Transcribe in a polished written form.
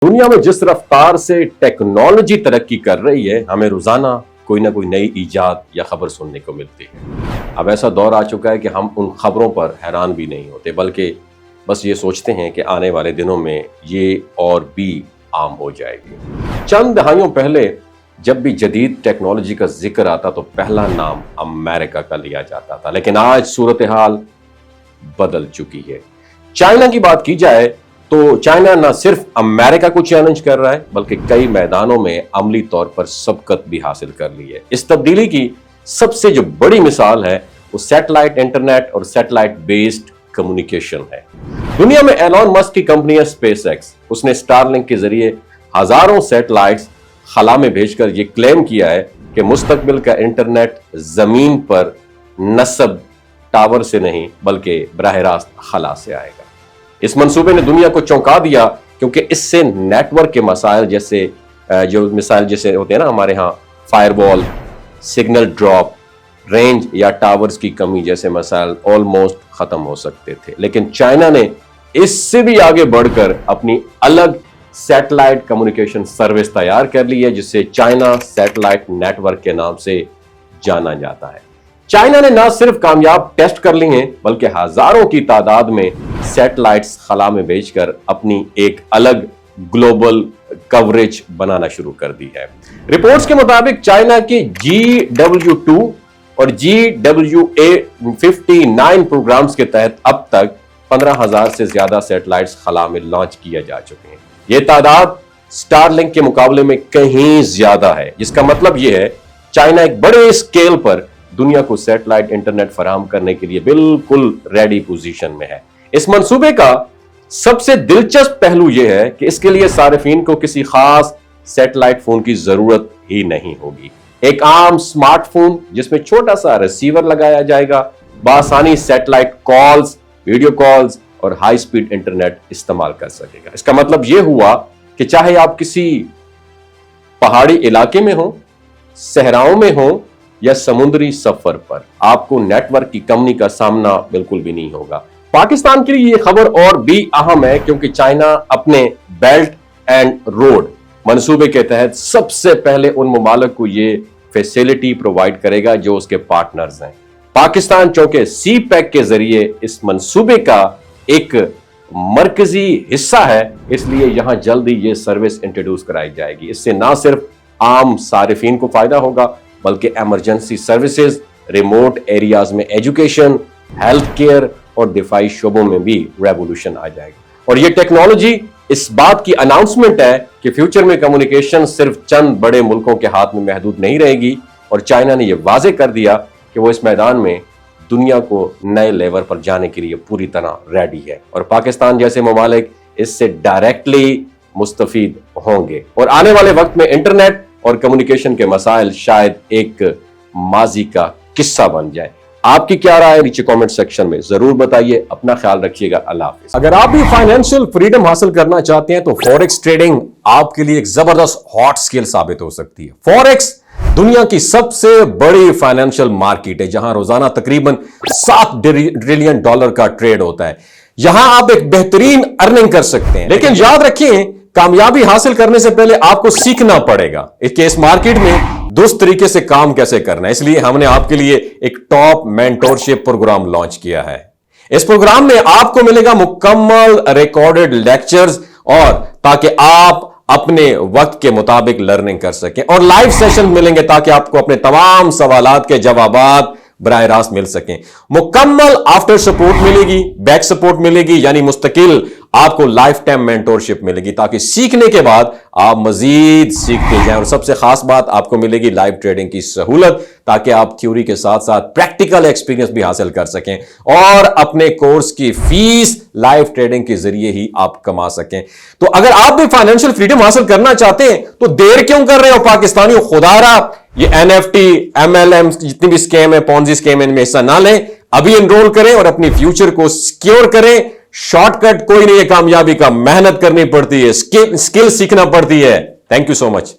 दुनिया में जिस रफ्तार से टेक्नोलॉजी तरक्की कर रही है, हमें रोजाना कोई ना कोई नई ईजाद या खबर सुनने को मिलती है। अब ऐसा दौर आ चुका है कि हम उन खबरों पर हैरान भी नहीं होते, बल्कि बस ये सोचते हैं कि आने वाले दिनों में ये और भी आम हो जाएगी। चंद दहाइयों पहले जब भी जदीद टेक्नोलॉजी का जिक्र आता तो पहला नाम अमेरिका का लिया जाता था, लेकिन आज सूरत हाल बदल चुकी है। चाइना की बात की जाए तो चाइना न सिर्फ अमेरिका को चैलेंज कर रहा है, बल्कि कई मैदानों में अमली तौर पर सबकत भी हासिल कर ली है। इस तब्दीली की सबसे जो बड़ी मिसाल है वो सैटेलाइट इंटरनेट और सैटेलाइट बेस्ड कम्युनिकेशन है। दुनिया में एलॉन मस्क की कंपनी है स्पेस एक्स, उसने स्टारलिंक के जरिए हजारों सैटेलाइट्स खला में भेजकर ये क्लेम किया है कि मुस्तकबिल का इंटरनेट जमीन पर नस्ब टावर से नहीं बल्कि बराह रास्त खला से आएगा। इस मंसूबे ने दुनिया को चौंका दिया, क्योंकि इससे नेटवर्क के मसाइल जैसे होते हैं ना हमारे यहाँ, फायरवॉल, सिग्नल ड्रॉप, रेंज या टावर्स की कमी जैसे मसाइल ऑलमोस्ट खत्म हो सकते थे। लेकिन चाइना ने इससे भी आगे बढ़कर अपनी अलग सैटेलाइट कम्युनिकेशन सर्विस तैयार कर ली है, जिसे चाइना सैटेलाइट नेटवर्क के नाम से जाना जाता है। चाइना ने ना सिर्फ कामयाब टेस्ट कर ली हैं, बल्कि हजारों की तादाद में सैटेलाइट्स खला में भेजकर अपनी एक अलग ग्लोबल कवरेज बनाना शुरू कर दी है। रिपोर्ट्स के मुताबिक चाइना की GW2 और GWA-59 प्रोग्राम्स के तहत अब तक 15,000 से ज्यादा सैटेलाइट्स खला में लॉन्च किए जा चुके हैं। यह तादाद स्टारलिंक के मुकाबले में कहीं ज्यादा है, जिसका मतलब यह है चाइना एक बड़े स्केल पर दुनिया को सैटेलाइट इंटरनेट फराहम करने के लिए बिल्कुल रेडी पोजीशन में है। इस मंसूबे का सबसे दिलचस्प पहलू यह है कि इसके लिए सार्फिन को किसी खास सैटेलाइट फोन की जरूरत ही नहीं होगी। एक आम स्मार्टफोन जिसमें छोटा सा रिसीवर लगाया जाएगा बआसानी सैटेलाइट कॉल्स, वीडियो कॉल्स और हाई स्पीड इंटरनेट इस्तेमाल कर सकेगा। इसका मतलब यह हुआ कि चाहे आप किसी पहाड़ी इलाके में हो, सहराओं में हो या समुद्री सफर पर, आपको नेटवर्क की कमी का सामना बिल्कुल भी नहीं होगा। पाकिस्तान के लिए यह खबर और भी अहम है, क्योंकि चाइना अपने बेल्ट एंड रोड मंसूबे के तहत सबसे पहले उन ममालिक को यह फैसिलिटी प्रोवाइड करेगा जो उसके पार्टनर्स हैं। पाकिस्तान चूंकि सी पैक के जरिए इस मंसूबे का एक मरकजी हिस्सा है, इसलिए यहां जल्दी यह सर्विस इंट्रोड्यूस कराई जाएगी। इससे ना सिर्फ आम सारिफिन को फायदा होगा, बल्कि इमरजेंसी सर्विसेज, रिमोट एरियाज में एजुकेशन, हेल्थ केयर और दिफाई शोबों में भी रेवोल्यूशन आ जाएगा। और ये टेक्नोलॉजी इस बात की अनाउंसमेंट है कि फ्यूचर में कम्युनिकेशन सिर्फ चंद बड़े मुल्कों के हाथ में महदूद नहीं रहेगी, और चाइना ने यह वाजे कर दिया कि वो इस मैदान में दुनिया को नए लेवल पर जाने के लिए पूरी तरह रेडी है, और पाकिस्तान जैसे ममालिक इससे डायरेक्टली मुस्तफीद होंगे। और आने वाले वक्त में इंटरनेट और कम्युनिकेशन के मसाइल शायद एक माजी का किस्सा बन जाए। आपकी क्या राय है नीचे कमेंट सेक्शन में जरूर बताइए। अपना ख्याल रखिएगा। अल्लाह हाफिज। अगर आप भी फाइनेंशियल फ्रीडम हासिल करना चाहते हैं तो फॉरेक्स ट्रेडिंग आपके लिए एक जबरदस्त हॉट स्किल साबित हो सकती है। फॉरेक्स दुनिया की सबसे बड़ी फाइनेंशियल मार्केट है, जहां रोजाना तकरीबन $7 ट्रिलियन का ट्रेड होता है। यहां आप एक बेहतरीन अर्निंग कर सकते हैं, लेकिन याद रखिए कामयाबी हासिल करने से पहले आपको सीखना पड़ेगा कि इस मार्केट में दुरुस्त तरीके से काम कैसे करना है। इसलिए हमने आपके लिए एक टॉप मेंटोरशिप प्रोग्राम लॉन्च किया है। इस प्रोग्राम में आपको मिलेगा मुकम्मल रिकॉर्डेड लेक्चर्स, और ताकि आप अपने वक्त के मुताबिक लर्निंग कर सकें, और लाइव सेशन मिलेंगे ताकि आपको अपने तमाम सवालात के जवाबात बराह रास्त मिल सकें। मुकम्मल आफ्टर सपोर्ट मिलेगी, बैक सपोर्ट मिलेगी, यानी मुस्तकिल आपको लाइफ टाइम मेंटोरशिप मिलेगी, ताकि सीखने के बाद आप मजीद सीखते जाएं। और सबसे खास बात, आपको मिलेगी लाइव ट्रेडिंग की सहूलत, ताकि आप थ्योरी के साथ साथ प्रैक्टिकल एक्सपीरियंस भी हासिल कर सकें और अपने कोर्स की फीस लाइव ट्रेडिंग के जरिए ही आप कमा सकें। तो अगर आप भी फाइनेंशियल फ्रीडम हासिल करना चाहते हैं तो देर क्यों कर रहे हो पाकिस्तानियों? खुदारा ये NFT, MLM जितनी भी स्कैम है, पॉन्जी स्कैम है, इनमें हिस्सा ना लें। अभी एनरोल करें और अपनी फ्यूचर को सिक्योर करें। शॉर्टकट कोई नहीं है कामयाबी का, मेहनत करनी पड़ती है, स्किल सीखना पड़ती है। Thank you so much.